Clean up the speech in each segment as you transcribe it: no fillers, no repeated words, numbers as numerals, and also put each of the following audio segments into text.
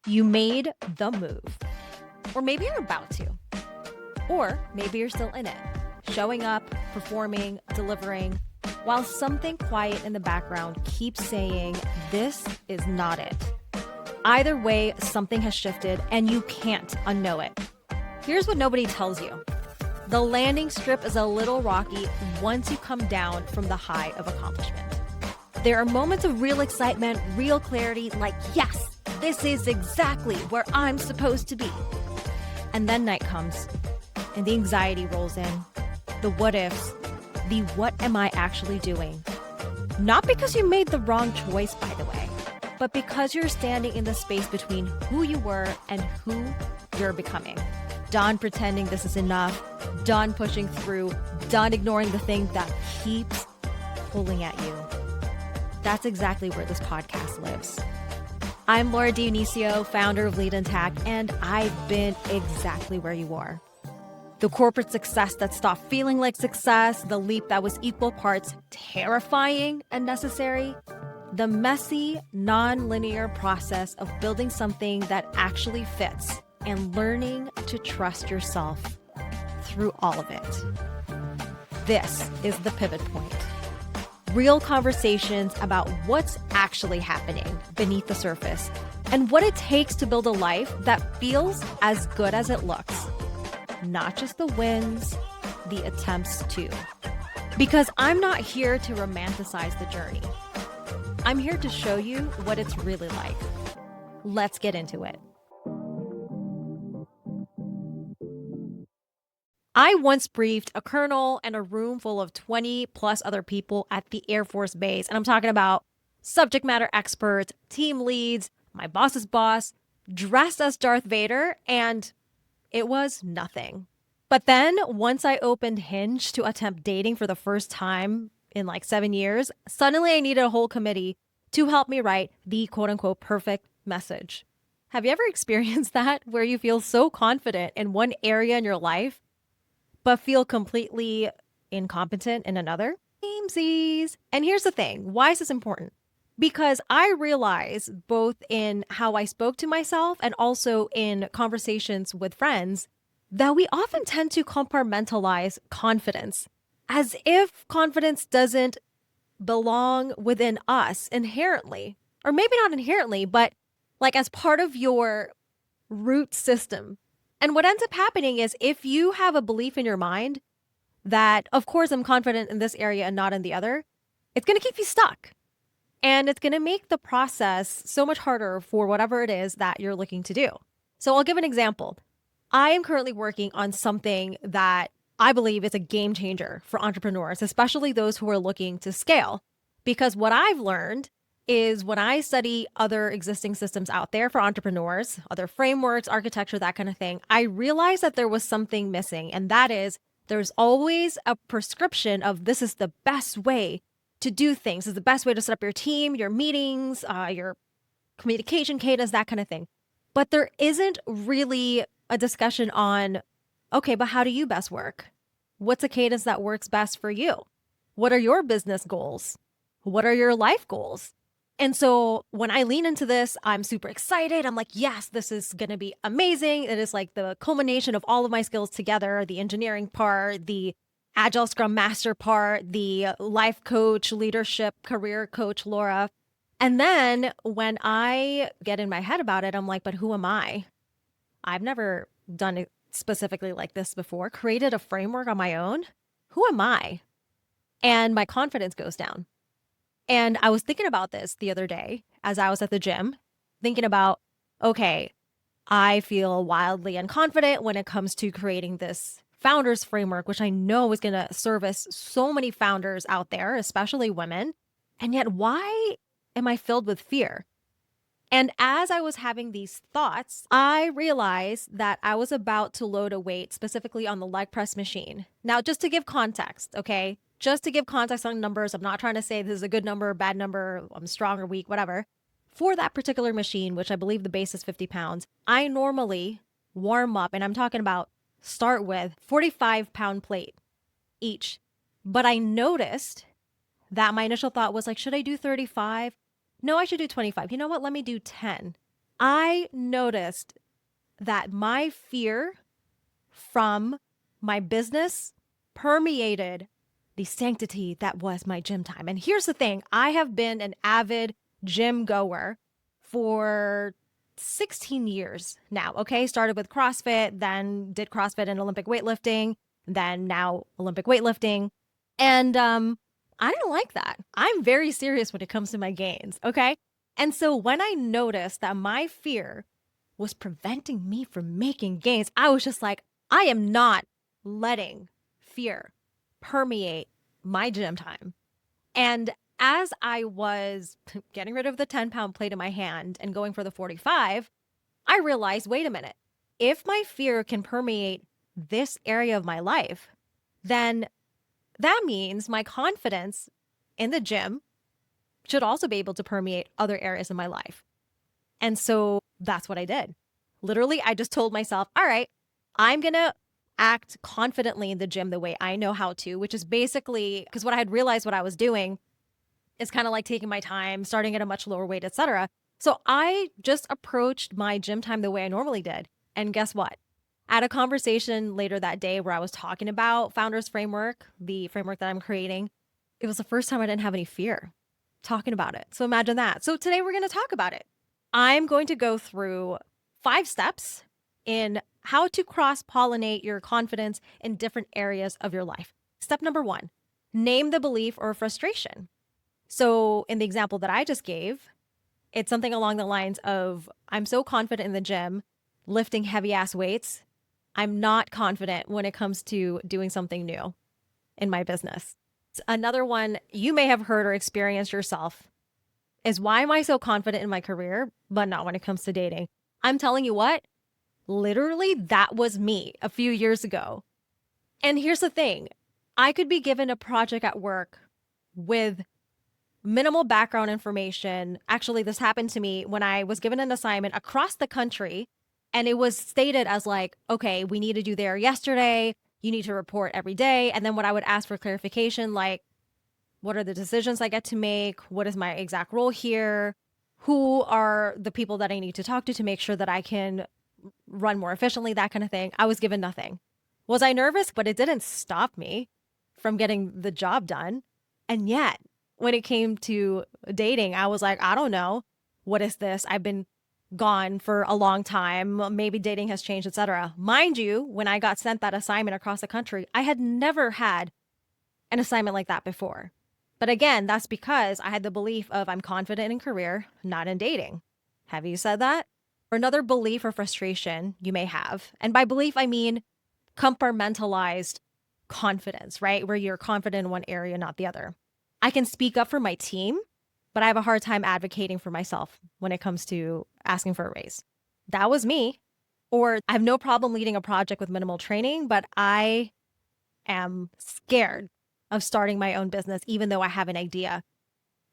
You made the move. Or maybe you're about to. Or maybe you're still in it, showing up, performing, delivering, while something quiet in the background keeps saying, this is not it. Either way, something has shifted and you can't unknow it. Here's what nobody tells you. The landing strip is a little rocky once you come down from the high of accomplishment. There are moments of real excitement, real clarity, like, yes, this is exactly where I'm supposed to be. And then night comes, and the anxiety rolls in, the what ifs, the what am I actually doing? Not because you made the wrong choice, by the way, but because you're standing in the space between who you were and who you're becoming. Done pretending this is enough, done pushing through, done ignoring the thing that keeps pulling at you. That's exactly where this podcast lives. I'm Laura Dionisio, founder of Lead Intact, and I've been exactly where you are. The corporate success that stopped feeling like success, the leap that was equal parts terrifying and necessary, the messy, non-linear process of building something that actually fits and learning to trust yourself through all of it. This is the pivot point. Real conversations about what's actually happening beneath the surface and what it takes to build a life that feels as good as it looks. Not just the wins, the attempts too. Because I'm not here to romanticize the journey. I'm here to show you what it's really like. Let's get into it. I once briefed a colonel and a room full of 20 plus other people at the Air Force Base. And I'm talking about subject matter experts, team leads, my boss's boss, dressed as Darth Vader, and it was nothing. But then once I opened Hinge to attempt dating for the first time in like 7 years, suddenly I needed a whole committee to help me write the quote unquote perfect message. Have you ever experienced that where you feel so confident in one area in your life but feel completely incompetent in another? Samesies. And here's the thing. Why is this important? Because I realize both in how I spoke to myself and also in conversations with friends that we often tend to compartmentalize confidence as if confidence doesn't belong within us inherently, or maybe not inherently, but like as part of your root system. And what ends up happening is if you have a belief in your mind that, of course, I'm confident in this area and not in the other, it's going to keep you stuck. And it's going to make the process so much harder for whatever it is that you're looking to do. So I'll give an example. I am currently working on something that I believe is a game changer for entrepreneurs, especially those who are looking to scale. Because what I've learned is when I study other existing systems out there for entrepreneurs, other frameworks, architecture, that kind of thing, I realized that there was something missing. And that is there's always a prescription of this is the best way to do things. This is the best way to set up your team, your meetings, your communication cadence, that kind of thing. But there isn't really a discussion on, okay, but how do you best work? What's a cadence that works best for you? What are your business goals? What are your life goals? And so when I lean into this, I'm super excited. I'm like, yes, this is going to be amazing. It is like the culmination of all of my skills together, the engineering part, the Agile Scrum Master part, the life coach, leadership, career coach, Laura. And then when I get in my head about it, I'm like, but who am I? I've never done it specifically like this before, created a framework on my own. Who am I? And my confidence goes down. And I was thinking about this the other day as I was at the gym, thinking about, okay, I feel wildly unconfident when it comes to creating this founders framework, which I know is going to service so many founders out there, especially women. And yet, why am I filled with fear? And as I was having these thoughts, I realized that I was about to load a weight specifically on the leg press machine. Now, just to give context, okay? Just to give context on numbers, I'm not trying to say this is a good number, bad number, I'm strong or weak, whatever. For that particular machine, which I believe the base is 50 pounds, I normally warm up, and I'm talking about start with 45-pound plate each. But I noticed that my initial thought was like, should I do 35? No, I should do 25. You know what? Let me do 10. I noticed that my fear from my business permeated the sanctity that was my gym time. And here's the thing, I have been an avid gym goer for 16 years now. Okay. Started with CrossFit, then did CrossFit and Olympic weightlifting, then now Olympic weightlifting. And I didn't like that. I'm very serious when it comes to my gains. Okay. And so when I noticed that my fear was preventing me from making gains, I was just like, I am not letting fear permeate my gym time. And as I was getting rid of the 10-pound plate in my hand and going for the 45, I realized, wait a minute, if my fear can permeate this area of my life, then that means my confidence in the gym should also be able to permeate other areas of my life. And so that's what I did. Literally, I just told myself, all right, I'm going to act confidently in the gym the way I know how to, which is basically because what I had realized what I was doing is kind of like taking my time, starting at a much lower weight, etc. So I just approached my gym time the way I normally did. And guess what? I had a conversation later that day where I was talking about Founders Framework, the framework that I'm creating. It was the first time I didn't have any fear talking about it. So imagine that. So today we're going to talk about it. I'm going to go through 5 steps in how to cross-pollinate your confidence in different areas of your life. Step number 1, name the belief or frustration. So in the example that I just gave, it's something along the lines of, I'm so confident in the gym, lifting heavy ass weights. I'm not confident when it comes to doing something new in my business. Another one you may have heard or experienced yourself is, why am I so confident in my career, but not when it comes to dating? I'm telling you what, literally that was me a few years ago. And here's the thing, I could be given a project at work with minimal background information. Actually, this happened to me when I was given an assignment across the country, and it was stated as like, okay, we need to do there yesterday. You need to report every day. And then when I would ask for clarification, like, what are the decisions I get to make? What is my exact role here? Who are the people that I need to talk to make sure that I can run more efficiently? That kind of thing. I was given nothing. Was I nervous? But it didn't stop me from getting the job done. And yet, when it came to dating, I was like, I don't know. What is this? I've been gone for a long time. Maybe dating has changed, etc. Mind you, when I got sent that assignment across the country, I had never had an assignment like that before. But again, that's because I had the belief of, I'm confident in career, not in dating. Have you said that? Or another belief or frustration you may have, and by belief, I mean compartmentalized confidence, right? Where you're confident in one area, not the other. I can speak up for my team, but I have a hard time advocating for myself when it comes to asking for a raise. That was me. Or I have no problem leading a project with minimal training, but I am scared of starting my own business, even though I have an idea.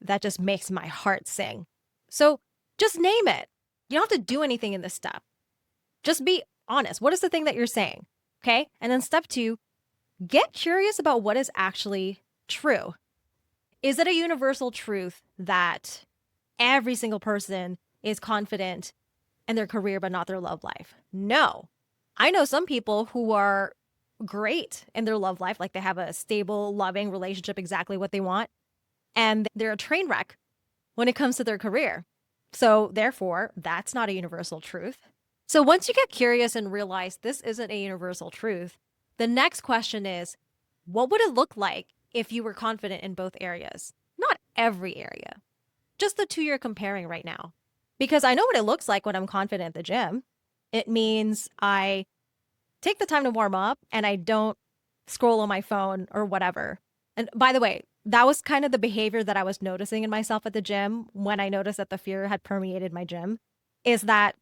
That just makes my heart sing. So just name it. You don't have to do anything in this step. Just be honest. What is the thing that you're saying? Okay. And then step 2, get curious about what is actually true. Is it a universal truth that every single person is confident in their career, but not their love life? No. I know some people who are great in their love life, like they have a stable, loving relationship, exactly what they want, and they're a train wreck when it comes to their career. So therefore, that's not a universal truth. So once you get curious and realize this isn't a universal truth, the next question is, what would it look like if you were confident in both areas? Not every area, just the 2 you're comparing right now. Because I know what it looks like when I'm confident at the gym. It means I take the time to warm up and I don't scroll on my phone or whatever. And by the way, that was kind of the behavior that I was noticing in myself at the gym when I noticed that the fear had permeated my gym, is that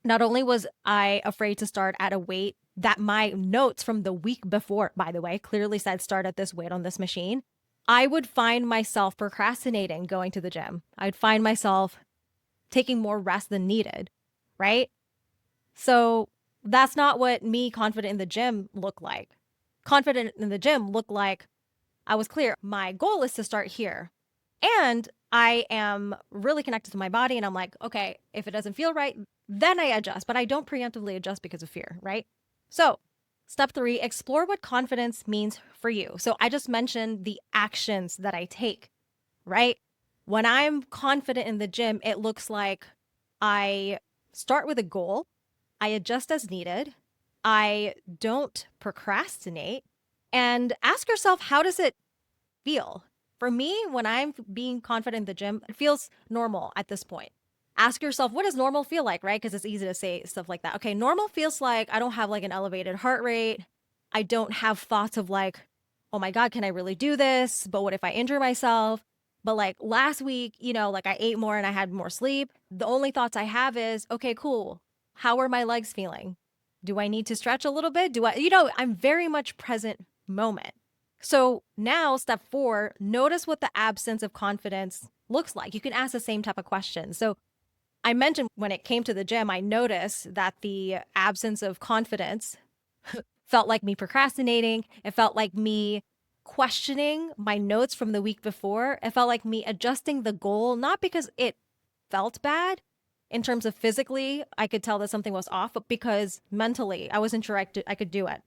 not only was I afraid to start at a weight that my notes from the week before, by the way, clearly said start at this weight on this machine, I would find myself procrastinating going to the gym. I'd find myself taking more rest than needed, right? So that's not what me confident in the gym looked like. Confident in the gym looked like I was clear. My goal is to start here. And I am really connected to my body and I'm like, okay, if it doesn't feel right, then I adjust, but I don't preemptively adjust because of fear, right? So, step 3, explore what confidence means for you. So, I just mentioned the actions that I take, right? When I'm confident in the gym, it looks like I start with a goal, I adjust as needed, I don't procrastinate, and ask yourself, how does it feel? For me, when I'm being confident in the gym, it feels normal at this point. Ask yourself, what does normal feel like, right? Because it's easy to say stuff like that. Okay, normal feels like I don't have like an elevated heart rate. I don't have thoughts of like, oh my God, can I really do this? But what if I injure myself? But like last week, like I ate more and I had more sleep. The only thoughts I have is, okay, cool. How are my legs feeling? Do I need to stretch a little bit? I'm very much present moment. So now, step 4, notice what the absence of confidence looks like. You can ask the same type of question. So I mentioned when it came to the gym, I noticed that the absence of confidence felt like me procrastinating. It felt like me questioning my notes from the week before. It felt like me adjusting the goal, not because it felt bad in terms of physically, I could tell that something was off, but because mentally, I wasn't sure I could do it.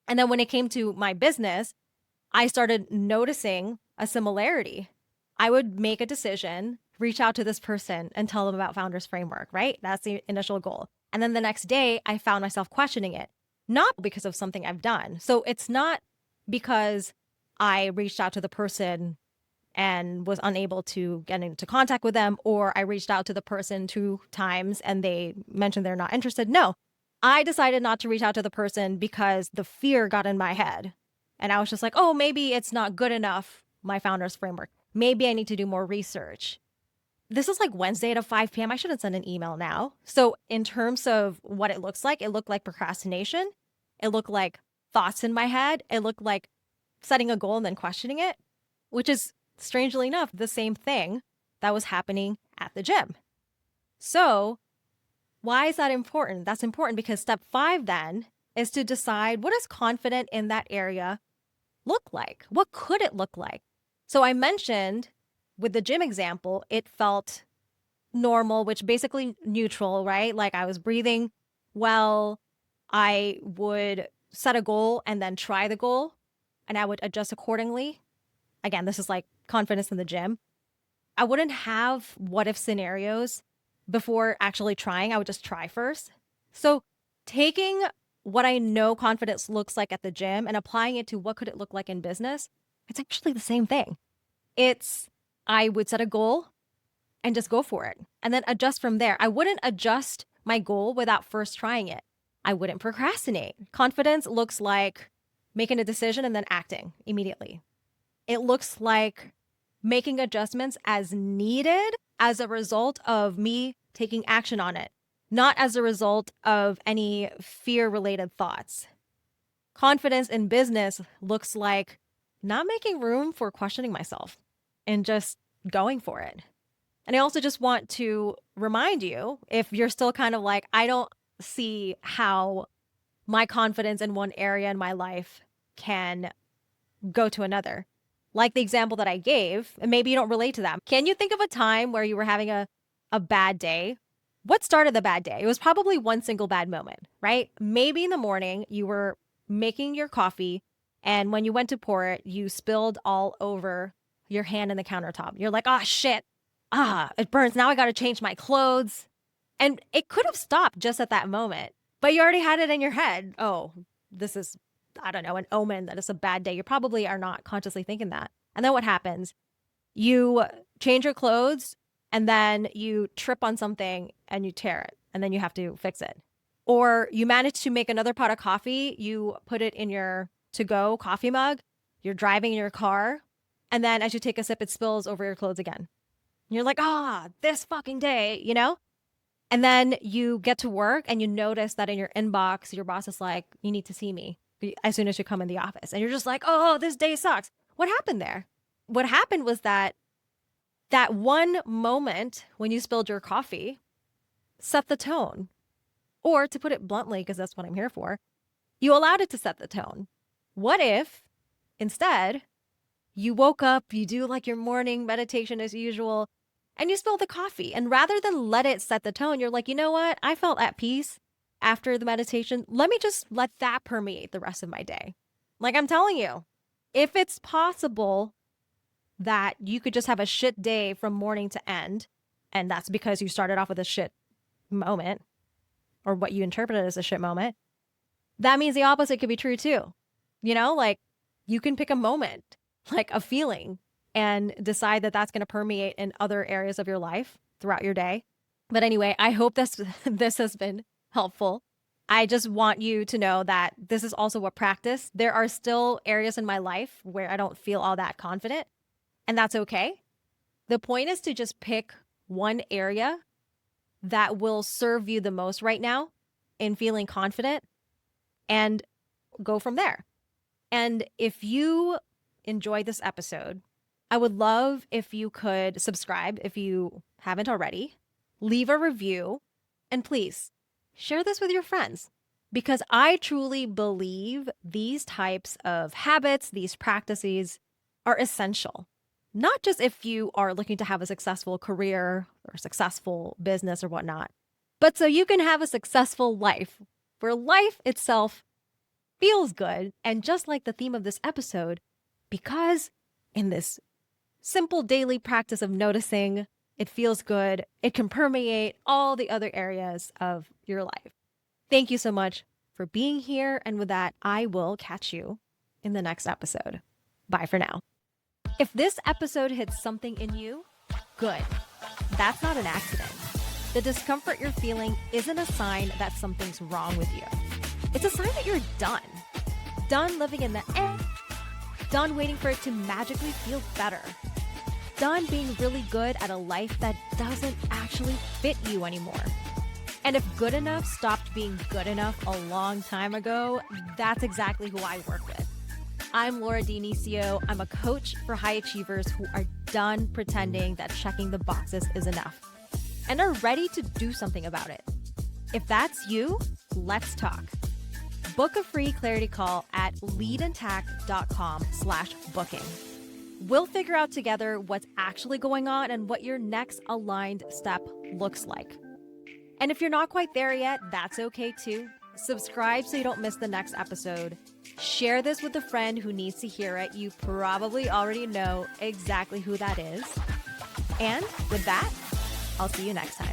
And then when it came to my business, I started noticing a similarity. I would make a decision, reach out to this person and tell them about Founders Framework, right? That's the initial goal. And then the next day, I found myself questioning it, not because of something I've done. So it's not because I reached out to the person and was unable to get into contact with them, or I reached out to the person 2 times and they mentioned they're not interested. No, I decided not to reach out to the person because the fear got in my head. And I was just like, oh, maybe it's not good enough, my Founders Framework. Maybe I need to do more research. This is like Wednesday at 5 p.m. I shouldn't send an email now. So, in terms of what it looks like, it looked like procrastination. It looked like thoughts in my head. It looked like setting a goal and then questioning it, which is strangely enough the same thing that was happening at the gym. So, why is that important? That's important because step 5 then is to decide, what does confident in that area look like? What could it look like? So I mentioned with the gym example, it felt normal, which basically neutral, right? Like I was breathing well. I would set a goal and then try the goal and I would adjust accordingly. Again, this is like confidence in the gym. I wouldn't have what if scenarios before actually trying. I would just try first. So taking what I know confidence looks like at the gym and applying it to what could it look like in business, it's actually the same thing. I would set a goal and just go for it and then adjust from there. I wouldn't adjust my goal without first trying it. I wouldn't procrastinate. Confidence looks like making a decision and then acting immediately. It looks like making adjustments as needed as a result of me taking action on it, not as a result of any fear-related thoughts. Confidence in business looks like not making room for questioning myself and just going for it. And I also just want to remind you, if you're still kind of like, I don't see how my confidence in one area in my life can go to another. Like the example that I gave, and maybe you don't relate to that. Can you think of a time where you were having a bad day? What started the bad day? It was probably one single bad moment, right? Maybe in the morning you were making your coffee and when you went to pour it, you spilled all over your hand in the countertop. You're like, oh shit. It burns. Now I got to change my clothes. And it could have stopped just at that moment, but you already had it in your head. Oh, this is, I don't know, an omen that it's a bad day. You probably are not consciously thinking that. And then what happens? You change your clothes and then you trip on something and you tear it and then you have to fix it. Or you manage to make another pot of coffee. You put it in your to-go coffee mug. You're driving in your car. And then as you take a sip, it spills over your clothes again. You're like, this fucking day, you know? And then you get to work and you notice that in your inbox, your boss is like, you need to see me as soon as you come in the office. And you're just like, oh, this day sucks. What happened there? What happened was that one moment when you spilled your coffee set the tone. Or to put it bluntly, because that's what I'm here for, you allowed it to set the tone. What if instead You woke up, you do like your morning meditation as usual, and you spill the coffee. And rather than let it set the tone, you're like, you know what? I felt at peace after the meditation. Let me just let that permeate the rest of my day. Like I'm telling you, if it's possible that you could just have a shit day from morning to end, and that's because you started off with a shit moment or what you interpreted as a shit moment, that means the opposite could be true too. Like you can pick a moment, like a feeling, and decide that that's going to permeate in other areas of your life throughout your day. But anyway, I hope this has been helpful. I just want you to know that this is also a practice. There are still areas in my life where I don't feel all that confident, and that's okay. The point is to just pick one area that will serve you the most right now in feeling confident and go from there. And if you enjoyed this episode, I would love if you could subscribe if you haven't already, leave a review, and please share this with your friends, because I truly believe these types of habits, these practices are essential. Not just if you are looking to have a successful career or successful business or whatnot, but so you can have a successful life where life itself feels good. And just like the theme of this episode, because in this simple daily practice of noticing, it feels good, it can permeate all the other areas of your life. Thank you so much for being here. And with that, I will catch you in the next episode. Bye for now. If this episode hits something in you, good. That's not an accident. The discomfort you're feeling isn't a sign that something's wrong with you. It's a sign that you're done. Done living in the done waiting for it to magically feel better. Done being really good at a life that doesn't actually fit you anymore. And if good enough stopped being good enough a long time ago, that's exactly who I work with. I'm Laura Dionisio. I'm a coach for high achievers who are done pretending that checking the boxes is enough and are ready to do something about it. If that's you, let's talk. Book a free clarity call at leadintact.com/booking. We'll figure out together what's actually going on and what your next aligned step looks like. And if you're not quite there yet, that's okay too. Subscribe so you don't miss the next episode. Share this with a friend who needs to hear it. You probably already know exactly who that is. And with that, I'll see you next time.